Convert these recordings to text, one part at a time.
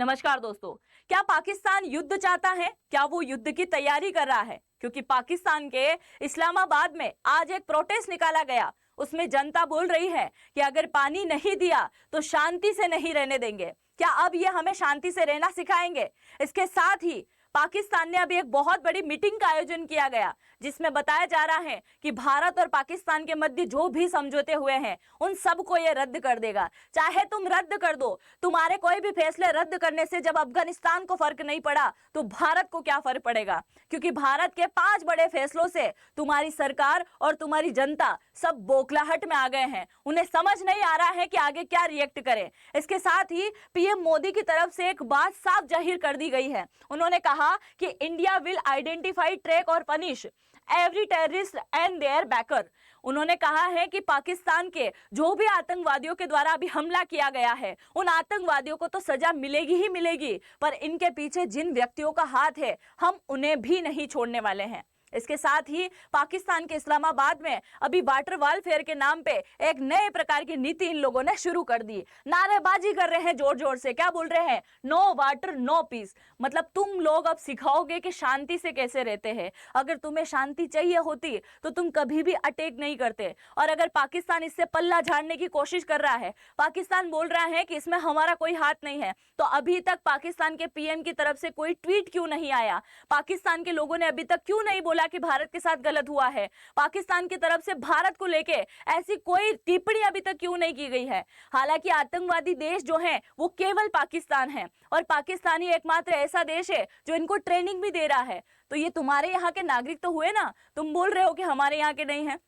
नमस्कार दोस्तों। क्या पाकिस्तान युद्ध चाहता है? क्या वो युद्ध की तैयारी कर रहा है? क्योंकि पाकिस्तान के इस्लामाबाद में आज एक प्रोटेस्ट निकाला गया। उसमें जनता बोल रही है कि अगर पानी नहीं दिया तो शांति से नहीं रहने देंगे। क्या अब ये हमें शांति से रहना सिखाएंगे? इसके साथ ही पाकिस्तान ने अभी एक बहुत बड़ी मीटिंग का आयोजन किया गया, जिसमें बताया जा रहा है कि भारत और पाकिस्तान के मध्य जो भी समझौते हुए हैं उन सब को ये रद्द कर देगा। चाहे तुम रद्द कर दो, तुम्हारे कोई भी फैसले रद्द करने से जब अफगानिस्तान को फर्क नहीं पड़ा तो भारत को क्या फर्क पड़ेगा? क्योंकि भारत के 5 बड़े फैसलों से तुम्हारी सरकार और तुम्हारी जनता सब बौखलाहट में आ गए हैं। उन्हें समझ नहीं आ रहा है कि आगे क्या रिएक्ट करें। इसके साथ ही पीएम मोदी की तरफ से एक बात साफ जाहिर कर दी गई है। उन्होंने कहा कि इंडिया विल आइडेंटिफाई, ट्रैक और punish every terrorist and their backer. उन्होंने कहा है कि पाकिस्तान के जो भी आतंकवादियों के द्वारा अभी हमला किया गया है उन आतंकवादियों को तो सजा मिलेगी ही मिलेगी, पर इनके पीछे जिन व्यक्तियों का हाथ है हम उन्हें भी नहीं छोड़ने वाले हैं। इसके साथ ही पाकिस्तान के इस्लामाबाद में अभी वाटर वारफेयर के नाम पे एक नए प्रकार की नीति इन लोगों ने शुरू कर दी। नारेबाजी कर रहे हैं जोर जोर से। क्या बोल रहे हैं? No water no peace. मतलब तुम लोग अब सिखाओगे कि शांति से कैसे रहते हैं। अगर तुम्हें शांति चाहिए होती तो तुम कभी भी अटैक नहीं करते। और अगर पाकिस्तान इससे पल्ला झाड़ने की कोशिश कर रहा है, पाकिस्तान बोल रहा है कि इसमें हमारा कोई हाथ नहीं है, तो अभी तक पाकिस्तान के पीएम की तरफ से कोई ट्वीट क्यों नहीं आया? पाकिस्तान के लोगों ने अभी तक क्यों नहीं बोला कि भारत के साथ गलत हुआ है? पाकिस्तान की तरफ से भारत को लेके ऐसी कोई टिप्पणी अभी तक क्यों नहीं की गई है? हालांकि आतंकवादी देश जो है वो केवल पाकिस्तान है और पाकिस्तान ही एकमात्र ऐसा देश है जो इनको ट्रेनिंग भी दे रहा है। तो ये तुम्हारे यहाँ के नागरिक तो हुए ना, तुम बोल रहे हो कि हमारे यहाँ के नहीं है।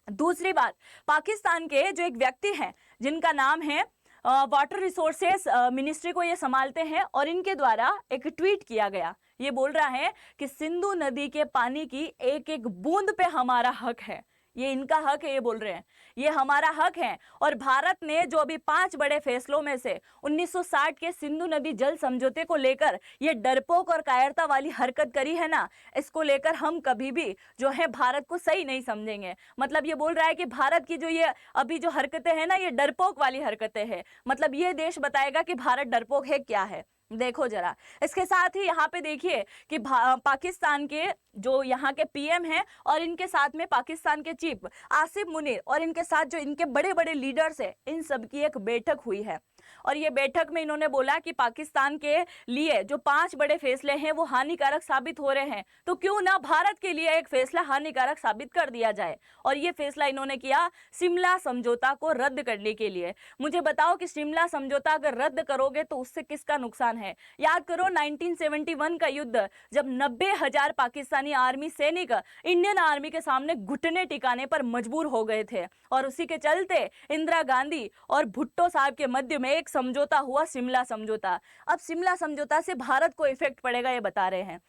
दूसरी बात, पाकिस्तान के जो एक व्यक्ति हैं जिनका नाम है वाटर रिसोर्सेस मिनिस्ट्री को ये संभालते हैं, और इनके द्वारा एक ट्वीट किया गया। ये बोल रहा है कि सिंधु नदी के पानी की एक एक बूंद पे हमारा हक है। ये इनका हक है, ये बोल रहे हैं ये हमारा हक है। और भारत ने जो अभी 5 बड़े फैसलों में से 1960 के सिंधु नदी जल समझौते को लेकर ये डरपोक और कायरता वाली हरकत करी है ना, इसको लेकर हम कभी भी जो है भारत को सही नहीं समझेंगे। मतलब ये बोल रहा है कि भारत की जो ये अभी जो हरकतें हैं ना, ये डरपोक वाली हरकतें हैं। मतलब ये देश बताएगा कि भारत डरपोक है क्या है। देखो जरा। इसके साथ ही यहाँ पे देखिए कि पाकिस्तान के जो यहाँ के पीएम हैं और इनके साथ में पाकिस्तान के चीफ आसिफ मुनीर और इनके साथ जो इनके बड़े बड़े लीडर्स हैं, इन सब की एक बैठक हुई है। और ये बैठक में इन्होंने बोला कि पाकिस्तान के लिए जो 5 बड़े फैसले हैं वो हानिकारक साबित हो रहे हैं, तो क्यों ना भारत के लिए एक फैसला हानिकारक साबित कर दिया जाए। और ये फैसला इन्होंने किया शिमला समझौता को रद्द करने के लिए। मुझे बताओ कि शिमला समझौता अगर रद्द करोगे तो उससे किसका नुकसान है? याद करो 1971 का युद्ध, जब 90,000 पाकिस्तानी आर्मी सैनिक इंडियन आर्मी के सामने घुटने टिकाने पर मजबूर हो गए थे, और उसी के चलते इंदिरा गांधी और भुट्टो साहब के मध्य में एक समझौता हुआ, शिमला समझौता। अब शिमला समझौता से भारत को इफेक्ट पड़ेगा, ये बता रहे हैं।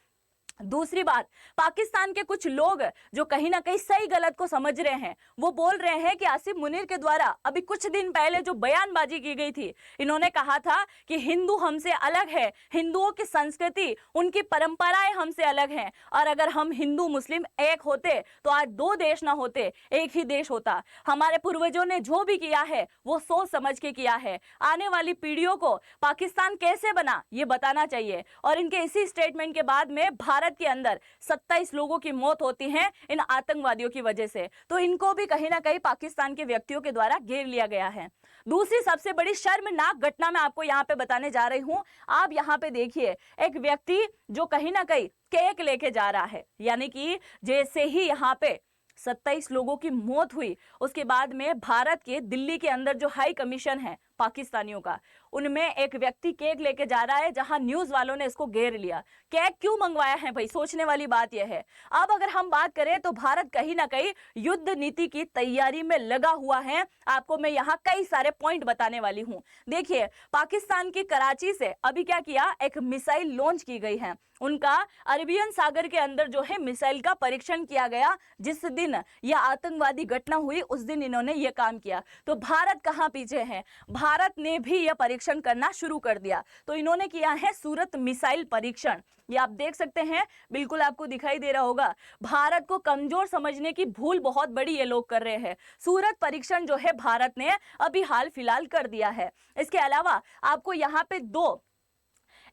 दूसरी बात, पाकिस्तान के कुछ लोग जो कहीं ना कहीं सही गलत को समझ रहे हैं, वो बोल रहे हैं कि आसिफ मुनीर के द्वारा अभी कुछ दिन पहले जो बयानबाजी की गई थी, इन्होंने कहा था कि हिंदू हमसे अलग है, हिंदुओं की संस्कृति उनकी परंपराएं हमसे अलग हैं, और अगर हम हिंदू मुस्लिम एक होते तो आज 2 देश ना होते, एक ही देश होता। हमारे पूर्वजों ने जो भी किया है वो सोच समझ के किया है। आने वाली पीढ़ियों को पाकिस्तान कैसे बना ये बताना चाहिए। और इनके इसी स्टेटमेंट के बाद में भारत के अंदर 27 लोगों की मौत होती है इन आतंकवादियों की वजह से, तो इनको भी कहीं ना कहीं पाकिस्तान के व्यक्तियों के द्वारा घेर लिया गया है। दूसरी सबसे बड़ी शर्मनाक घटना मैं आपको यहां पे बताने जा रही हूं। आप यहां पे देखिए, एक व्यक्ति जो कहीं ना कहीं केक लेके जा रहा है, यानी कि जैसे ही यहां पे 27 लोगों की मौत हुई, उसके बाद में भारत के दिल्ली के अंदर जो हाई कमीशन है पाकिस्तानियों का, उनमें एक व्यक्ति केक लेके जा रहा है, जहां न्यूज वालों ने इसको घेर लिया। केक क्यों मंगवाया है भाई? सोचने वाली बात यह है। अब अगर हम बात करें तो भारत कहीं ना कहीं युद्ध नीति की तैयारी में लगा हुआ है। आपको मैं यहाँ कई सारे पॉइंट बताने वाली हूँ। देखिए, पाकिस्तान की कराची से अभी क्या किया, एक मिसाइल लॉन्च की गई है। उनका अरबियन सागर के अंदर जो है मिसाइल का परीक्षण किया गया। जिस दिन यह आतंकवादी घटना हुई उस दिन इन्होंने यह काम किया। तो भारत कहां पीछे है? भारत ने भी यह परीक्षण करना शुरू कर दिया। तो इन्होंने किया है सूरत मिसाइल परीक्षण। ये आप देख सकते हैं, बिल्कुल आपको दिखाई दे रहा होगा। भारत को कमजोर समझने की भूल बहुत बड़ी ये लोग कर रहे हैं। सूरत परीक्षण जो है भारत ने अभी हाल फिलहाल कर दिया है। इसके अलावा आपको यहाँ पे 2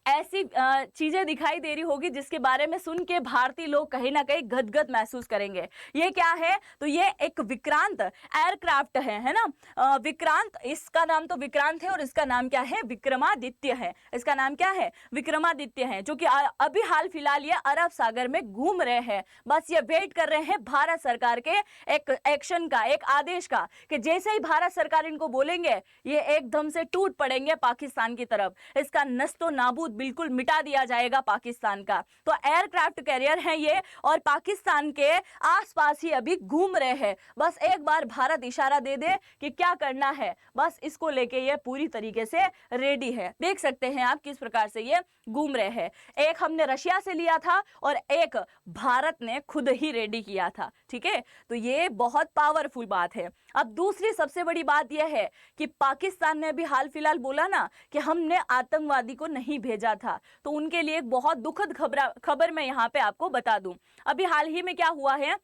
ऐसी चीजें दिखाई दे रही होगी जिसके बारे में सुन के भारतीय लोग कहीं ना कहीं गदगद महसूस करेंगे। ये क्या है? तो ये एक विक्रांत एयरक्राफ्ट है ना। विक्रांत, इसका नाम तो विक्रांत है और इसका नाम क्या है? विक्रमादित्य है। इसका नाम क्या है? विक्रमादित्य है, जो कि अभी हाल फिलहाल ये अरब सागर में घूम रहे हैं। बस ये वेट कर रहे हैं भारत सरकार के एक एक्शन का, एक आदेश का, कि जैसे ही भारत सरकार इनको बोलेंगे ये एकदम से टूट पड़ेंगे पाकिस्तान की तरफ। इसका नस्तो नाबूद बिल्कुल मिटा दिया जाएगा पाकिस्तान का। तो एयरक्राफ्ट कैरियर है ये और पाकिस्तान के आसपास ही अभी घूम रहे हैं। बस एक बार भारत इशारा दे दे कि क्या करना है, बस इसको लेके ये पूरी तरीके से रेडी है। देख सकते हैं आप किस प्रकार से ये घूम रहे हैं। एक हमने रशिया से लिया था और एक भारत ने खुद ही रेडी किया था। ठीक है, तो ये बहुत पावरफुल बात है। अब दूसरी सबसे बड़ी बात यह है कि पाकिस्तान ने अभी हाल फिलहाल बोला ना कि हमने आतंकवादी को नहीं भेजा था, तो उनके लिए एक बहुत दुखद खबर मैं यहाँ पे आपको बता दूं। अभी हाल ही में क्या हुआ है,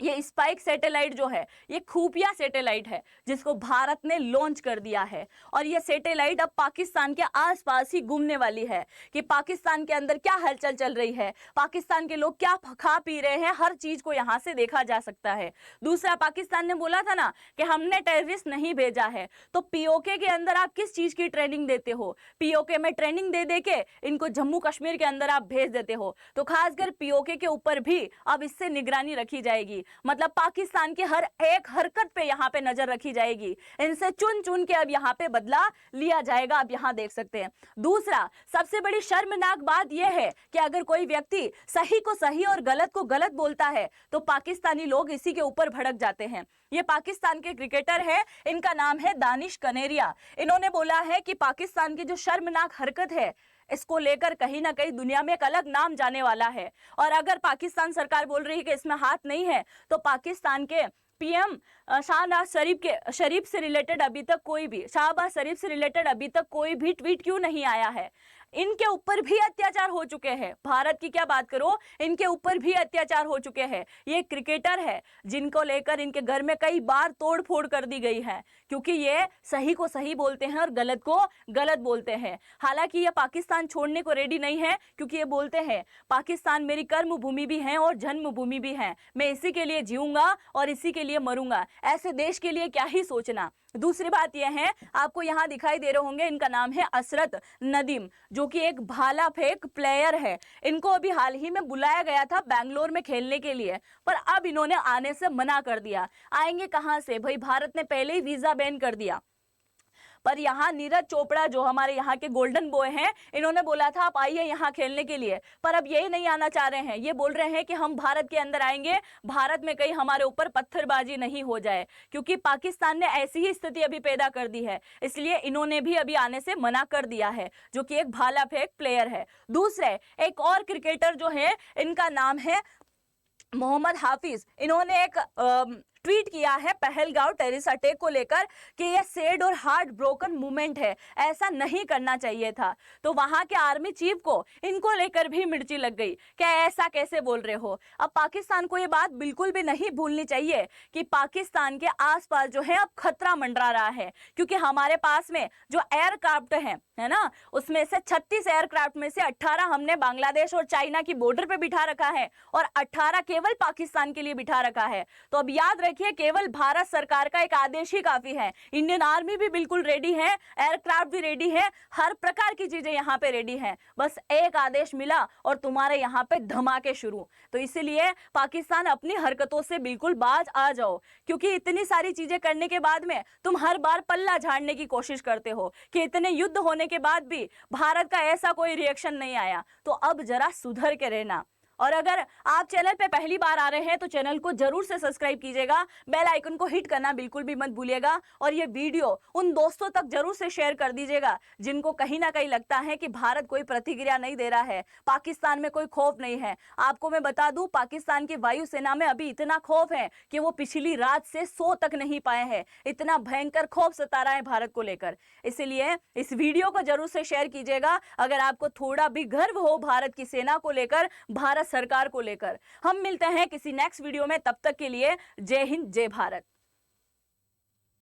ये स्पाइक सैटेलाइट जो है ये खुफिया सैटेलाइट है जिसको भारत ने लॉन्च कर दिया है और ये सैटेलाइट अब पाकिस्तान के आसपास ही घूमने वाली है कि पाकिस्तान के अंदर क्या हलचल चल रही है, पाकिस्तान के लोग क्या खा पी रहे हैं, हर चीज को यहाँ से देखा जा सकता है। दूसरा, पाकिस्तान ने बोला था ना कि हमने टेररिस्ट नहीं भेजा है, तो पीओके के अंदर आप किस चीज की ट्रेनिंग देते हो? पीओके में ट्रेनिंग दे दे के इनको जम्मू कश्मीर के अंदर आप भेज देते हो। तो खासकर पीओके के ऊपर भी अब इससे निगरानी रखी जाएगी, मतलब पाकिस्तान की हर एक हरकत पे यहाँ पे नजर रखी जाएगी। इनसे चुन चुन के अब यहाँ पे बदला लिया जाएगा, आप यहाँ देख सकते हैं। दूसरा, सबसे बड़ी शर्मनाक बात यह है कि अगर कोई व्यक्ति सही को सही और गलत को गलत बोलता है तो पाकिस्तानी लोग इसी के ऊपर भड़क जाते हैं। ये पाकिस्तान के क्रिकेटर है, इनका नाम है दानिश कनेरिया। इन्होंने बोला है कि पाकिस्तान की जो शर्मनाक हरकत है इसको लेकर कहीं ना कहीं दुनिया में एक अलग नाम जाने वाला है। और अगर पाकिस्तान सरकार बोल रही है कि इसमें हाथ नहीं है, तो पाकिस्तान के पीएम शहबाज शरीफ से रिलेटेड अभी तक कोई भी ट्वीट क्यों नहीं आया है? इनके ऊपर भी अत्याचार हो चुके हैं। भारत की क्या बात करो, इनके ऊपर भी अत्याचार हो चुके हैं। ये क्रिकेटर है जिनको लेकर इनके घर में कई बार तोड़ फोड़ कर दी गई है, क्योंकि ये सही को सही बोलते हैं और गलत को गलत बोलते हैं। हालांकि ये पाकिस्तान छोड़ने को रेडी नहीं है, क्योंकि ये बोलते हैं पाकिस्तान मेरी कर्म भूमि भी है और जन्मभूमि भी है, मैं इसी के लिए जीऊंगा और इसी के लिए मरूंगा। ऐसे देश के लिए क्या ही सोचना। दूसरी बात यह है, आपको यहाँ दिखाई दे रहे होंगे, इनका नाम है असरत नदीम, जो कि एक भाला फेंक प्लेयर है। इनको अभी हाल ही में बुलाया गया था बैंगलोर में खेलने के लिए, पर अब इन्होंने आने से मना कर दिया। आएंगे कहां से भाई, भारत ने पहले ही वीजा बैन कर दिया। पर यहाँ नीरज चोपड़ा जो हमारे यहाँ के गोल्डन बॉय हैं, इन्होंने बोला था आप आइए यहाँ खेलने के लिए, पर अब ये नहीं आना चाह रहे हैं। ये बोल रहे हैं कि हम भारत के अंदर आएंगे, भारत में कहीं हमारे ऊपर पत्थरबाजी नहीं हो जाए, क्योंकि पाकिस्तान ने ऐसी ही स्थिति अभी पैदा कर दी है, इसलिए इन्होंने भी अभी आने से मना कर दिया है, जो कि एक भाला फेंक प्लेयर है। दूसरे एक और क्रिकेटर जो है, इनका नाम है मोहम्मद हाफिज। इन्होंने एक ट्वीट किया है पहलगांव टेररिस्ट अटैक को लेकर कि यह सैड और हार्ट ब्रोकन मूवमेंट है, ऐसा नहीं करना चाहिए था। तो वहां के आर्मी चीफ को इनको लेकर भी मिर्ची लग गई, क्या ऐसा कैसे बोल रहे हो। अब पाकिस्तान को ये बात बिल्कुल भी नहीं भूलनी चाहिए कि पाकिस्तान के आसपास जो है अब खतरा मंडरा रहा है, क्योंकि हमारे पास में जो एयरक्राफ्ट है ना, उसमें से 36 एयरक्राफ्ट में से 18 हमने बांग्लादेश और चाइना की बॉर्डर पे बिठा रखा है और 18 केवल पाकिस्तान के लिए बिठा रखा है। तो अब याद रखिए, केवल भारत सरकार का एक आदेश ही काफी है। इंडियन आर्मी भी बिल्कुल रेडी है, एयरक्राफ्ट भी रेडी है, हर प्रकार की चीजें यहाँ पे रेडी हैं। बस एक आदेश मिला और तुम्हारे यहाँ पे धमाके शुरू। तो इसीलिए पाकिस्तान अपनी हरकतों से बिल्कुल बाज आ जाओ, क्योंकि इतनी सारी चीजें करने के बाद में तुम हर बार पल्ला झाड़ने की कोशिश करते हो कि इतने युद्ध होने के बाद भी भारत का ऐसा कोई रिएक्शन नहीं आया। तो अब जरा सुधर के रहना। और अगर आप चैनल पे पहली बार आ रहे हैं तो चैनल को जरूर से सब्सक्राइब कीजिएगा, बेल आइकन को हिट करना बिल्कुल भी मत भूलिएगा, और ये वीडियो उन दोस्तों तक जरूर से शेयर कर दीजिएगा जिनको कहीं ना कहीं लगता है कि भारत कोई प्रतिक्रिया नहीं दे रहा है, पाकिस्तान में कोई खौफ नहीं है। आपको मैं बता दूं, पाकिस्तान की वायुसेना में अभी इतना खौफ है कि वो पिछली रात से सो तक नहीं पाए हैं, इतना भयंकर खौफ सता रहा है भारत को लेकर। इसलिए इस वीडियो को जरूर से शेयर कीजिएगा अगर आपको थोड़ा भी गर्व हो भारत की सेना को लेकर, भारत सरकार को लेकर। हम मिलते हैं किसी नेक्स्ट वीडियो में, तब तक के लिए जय हिंद जय भारत।